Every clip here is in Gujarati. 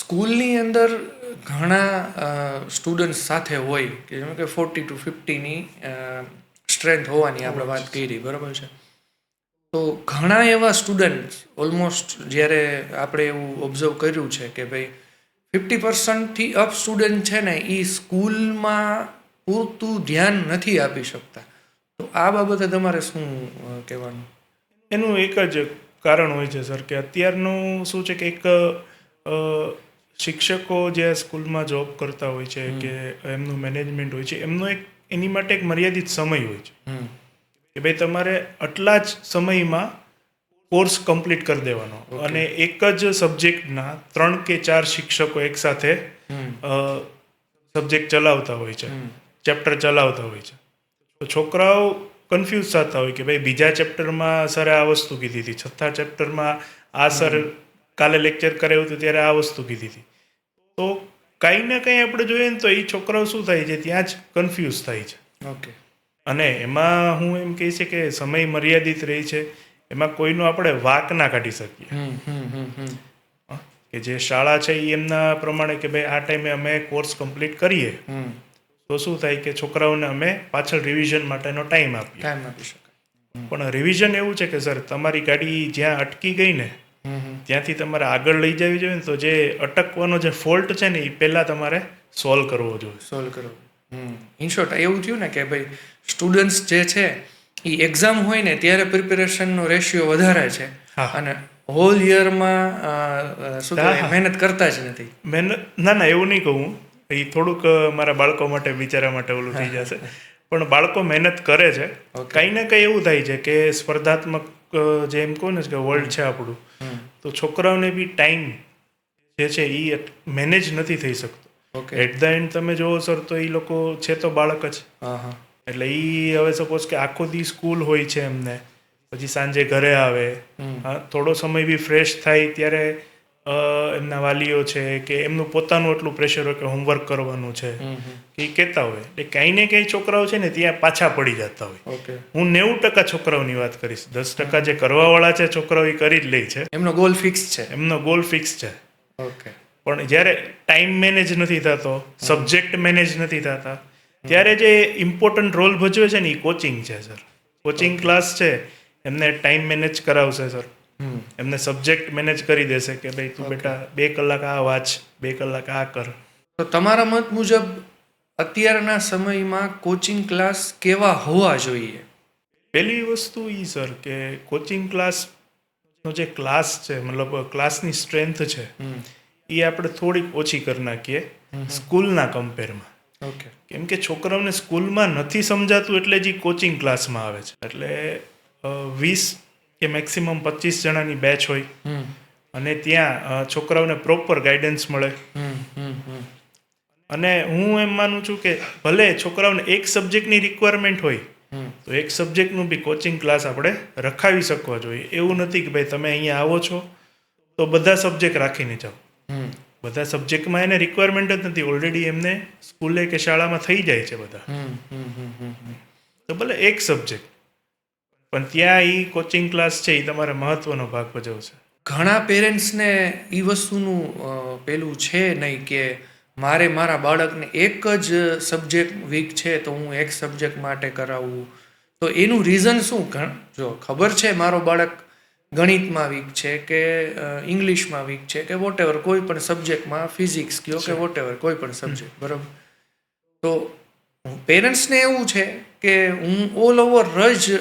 સ્કૂલની અંદર ઘણા સ્ટુડન્ટ્સ સાથે હોય કે જેમ કે 40 to 50ની સ્ટ્રેન્થ હોવાની આપણે વાત કરી, બરાબર છે. તો ઘણા એવા સ્ટુડન્ટ્સ ઓલમોસ્ટ જ્યારે આપણે એવું ઓબ્ઝર્વ કર્યું છે કે ભાઈ 50%થી અપ સ્ટુડન્ટ છે ને એ સ્કૂલમાં પૂરતું ધ્યાન નથી આપી શકતા. તો આ બાબતે તમારે શું કહેવાનું? એનું એક જ કારણ હોય છે સર કે અત્યારનું શું છે કે એક શિક્ષકો જે સ્કૂલમાં જોબ કરતા હોય છે કે એમનું મેનેજમેન્ટ હોય છે, એમનો એની માટે એક મર્યાદિત સમય હોય છે કે ભાઈ તમારે આટલા જ સમયમાં કોર્સ કમ્પ્લીટ કરી દેવાનો. અને એક જ સબ્જેક્ટના 3 કે 4 શિક્ષકો એકસાથે સબ્જેક્ટ ચલાવતા હોય છે, ચેપ્ટર ચલાવતા હોય છે. તો છોકરાઓ કન્ફ્યુઝ થતા હોય કે ભાઈ બીજા ચેપ્ટરમાં સરે આ વસ્તુ કીધી હતી, છઠ્ઠા ચેપ્ટરમાં આ સર કાલે લેક્ચર કરાવ્યું હતું ત્યારે આ વસ્તુ કીધી હતી. તો કંઈ ને કંઈ આપણે જોઈએ ને તો એ છોકરાઓ શું થાય છે, ત્યાં જ કન્ફ્યુઝ થાય છે. ઓકે. અને એમાં હું એમ કહીશ કે સમય મર્યાદિત રહી છે, એમાં કોઈનો આપણે વાક ના કાઢી શકીએ કે જે શાળા છે એ એમના પ્રમાણે કે ભાઈ આ ટાઈમે અમે કોર્સ કમ્પ્લીટ કરીએ તો શું થાય કે છોકરાઓને અમે પાછળ રિવિઝન માટેનો ટાઈમ આપીએ. પણ રિવિઝન એવું છે કે સર તમારી ગાડી જ્યાં અટકી ગઈ ને ત્યાંથી તમારે આગળ લઈ જવી જોઈએ ને, તો જે અટકવાનો જે ફોલ્ટ છે ને એ પહેલાં તમારે સોલ્વ કરવો જોઈએ. ઇન શોર્ટ એવું થયું ને કે ભાઈ સ્ટુડન્ટ્સ જે છે એ એક્ઝામ હોય ને ત્યારે પ્રિપેરેશનનો રેશિયો વધારે છે અને હોલ યરમાં શું કહેવાય મહેનત કરતા જ નથી. ના એવું નહીં કહું, એ થોડુંક મારા બાળકો માટે બિચારા માટે ઓલું થઈ જશે. પણ બાળકો મહેનત કરે છે. કંઈ ને કંઈ એવું થાય છે કે સ્પર્ધાત્મક જે એમ કહું ને કે વર્લ્ડ છે આપણું, તો છોકરાઓને બી ટાઈમ જે છે એ મેનેજ નથી થઈ શકતો. એટ ધ એન્ડ તમે જોવો સર તો એ લોકો છે તો બાળક જ. એટલે એ હવે સપોઝ કે આખો દી સ્કૂલ હોય છે એમને, પછી સાંજે ઘરે આવે, થોડો સમય બી ફ્રેશ થાય ત્યારે એમના વાલીઓ છે કે એમનું પોતાનું એટલું પ્રેશર હોય કે હોમવર્ક કરવાનું છે કે એ કહેતા હોય એટલે કંઈ ને કંઈ છોકરાઓ છે ને ત્યાં પાછા પડી જતા હોય. હું 90% છોકરાઓની વાત કરીશ, 10% જે કરવાવાળા છે છોકરાઓ એ કરી જ લે છે, એમનો ગોલ ફિક્સ છે. પણ જ્યારે ટાઈમ મેનેજ નથી થતો, સબ્જેક્ટ મેનેજ નથી થતા, ત્યારે જે ઇમ્પોર્ટન્ટ રોલ ભજવે છે ને એ કોચિંગ છે સર. કોચિંગ ક્લાસ છે એમને ટાઈમ મેનેજ કરાવશે સર, એમને સબ્જેક્ટ મેનેજ કરી દેશે કે ભાઈ તું બેટા 2 કલાક આ વાંચ, 2 કલાક આ કર. તો તમારા મત મુજબ અત્યારના સમયમાં કોચિંગ ક્લાસ કેવા હોવા જોઈએ? પહેલી વસ્તુ એ સર કે કોચિંગ ક્લાસનો જે ક્લાસ છે, મતલબ ક્લાસની સ્ટ્રેન્થ છે એ આપણે થોડીક ઓછી કરી નાખીએ સ્કૂલના કમ્પેરમાં. કેમ કે છોકરાઓને સ્કૂલમાં નથી સમજાતું એટલે જ કોચિંગ ક્લાસમાં આવે છે. એટલે 20 કે મેક્સિમમ 25 જણાની બેચ હોય અને ત્યાં છોકરાઓને પ્રોપર ગાઈડન્સ મળે. અને હું એમ માનું છું કે ભલે છોકરાઓને એક સબ્જેક્ટની રિક્વાયરમેન્ટ હોય તો એક સબ્જેક્ટનું બી કોચિંગ ક્લાસ આપણે રખાવી શકવા જોઈએ. એવું નથી કે ભાઈ તમે અહીંયા આવો છો તો બધા સબ્જેક્ટ રાખીને જાઓ. બધા સબ્જેક્ટમાં એને રિક્વાયરમેન્ટ જ નથી, ઓલરેડી એમને સ્કૂલે કે શાળામાં થઈ જાય છે બધા. તો ભલે એક સબ્જેક્ટ પણ ત્યાં એ કોચિંગ ક્લાસ છે એ તમારે મહત્વનો ભાગ ભજવશે. ઘણા પેરેન્ટ્સને એ વસ્તુનું પેલું છે નહીં કે મારે મારા બાળકને એક જ સબ્જેક્ટ વીક છે તો હું એક સબ્જેક્ટ માટે કરાવું. તો એનું રીઝન શું? જો ખબર છે મારો બાળક ગણિતમાં વીક છે કે ઇંગ્લિશમાં વીક છે કે વોટેવર, કોઈ પણ સબ્જેક્ટમાં, ફિઝિક્સ કયો કે વોટેવર, કોઈ પણ સબ્જેક્ટ, બરાબર. તો પેરેન્ટ્સને એવું છે કે હું ઓલ ઓવર જ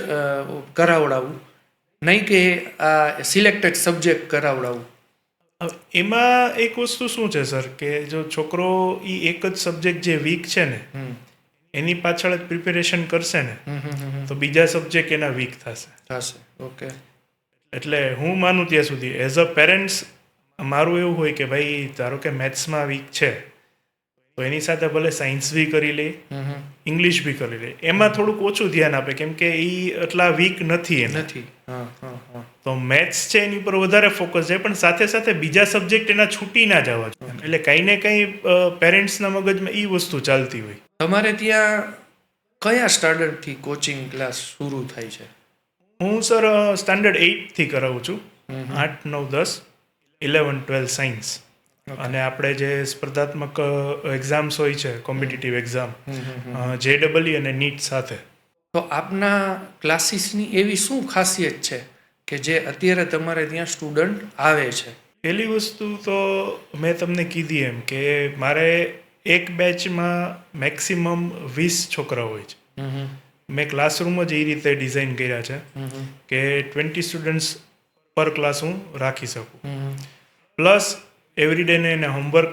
કરાવડાવું, નહીં કે આ સિલેક્ટેડ સબ્જેક્ટ કરાવડાવું. એમાં એક વસ્તુ શું છે સર કે જો છોકરો એ એક જ સબ્જેક્ટ જે વીક છે ને એની પાછળ જ પ્રિપેરેશન કરશે ને તો બીજા સબ્જેક્ટ એના વીક થશે. ઓકે. એટલે હું માનું ત્યાં સુધી એઝ અ પેરેન્ટ્સ મારું એવું હોય કે ભાઈ ધારો કે મેથ્સમાં વીક છે તો એની સાથે ભલે સાયન્સ બી કરી લે, ઇંગ્લિશ બી કરી લે, એમાં થોડુંક ઓછું ધ્યાન આપે કેમ કે એ એટલા વીક નથી. તો મેથ્સ છે એની ઉપર વધારે ફોકસ છે, પણ સાથે સાથે બીજા સબ્જેક્ટ એના છૂટી ના જવા જોઈએ. એટલે કંઈ ને કંઈ પેરેન્ટ્સના મગજમાં એ વસ્તુ ચાલતી હોય. તમારે ત્યાં કયા સ્ટાન્ડર્ડથી કોચિંગ ક્લાસ શરૂ થાય છે? હું સર સ્ટાન્ડર્ડ 8 થી કરાવું છું. 8, 9, 10, 11, 12 સાયન્સ. અને આપણે જે સ્પર્ધાત્મક એક્ઝામ્સ હોય છે કોમ્પિટિટિવ એક્ઝામ JEE અને નીટ સાથે. તો આપના ક્લાસીસની એવી શું ખાસિયત છે કે જે અત્યારે તમારે ત્યાં સ્ટુડન્ટ આવે છે? પહેલી વસ્તુ તો મેં તમને કીધી એમ કે મારે એક બેચમાં મેક્સિમમ 20 છોકરા હોય છે. મેં ક્લાસરૂમ જ એ રીતે ડિઝાઇન કર્યા છે કે 20 સ્ટુડન્ટ્સ પર ક્લાસ હું રાખી શકું. પ્લસ એવરીડેને એને હોમવર્ક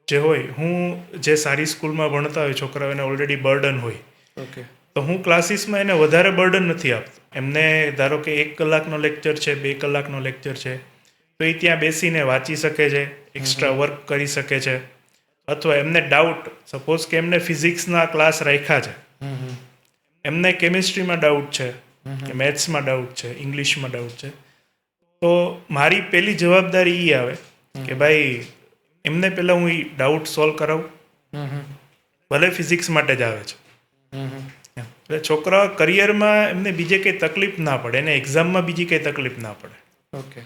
જે હોય, હું જે સારી સ્કૂલમાં ભણતા હોય છોકરાઓ એને ઓલરેડી બર્ડન હોય, ઓકે, તો હું ક્લાસીસમાં એને વધારે બર્ડન નથી આપતો. એમને ધારો કે 1 કલાકનો લેક્ચર છે, 2 કલાકનો લેક્ચર છે, તો એ ત્યાં બેસીને વાંચી શકે છે, એક્સ્ટ્રા વર્ક કરી શકે છે. અથવા એમને ડાઉટ, સપોઝ કે એમને ફિઝિક્સના ક્લાસ રાખ્યા છે, એમને કેમિસ્ટ્રીમાં ડાઉટ છે કે મેથ્સમાં ડાઉટ છે, ઇંગ્લિશમાં ડાઉટ છે, તો મારી પહેલી જવાબદારી એ આવે કે ભાઈ એમને પહેલાં હું એ ડાઉટ સોલ્વ કરાવું, ભલે ફિઝિક્સ માટે જ આવે છે. એટલે છોકરા કરિયરમાં એમને બીજે કંઈ તકલીફ ના પડે, એને એક્ઝામમાં બીજી કંઈ તકલીફ ના પડે. ઓકે.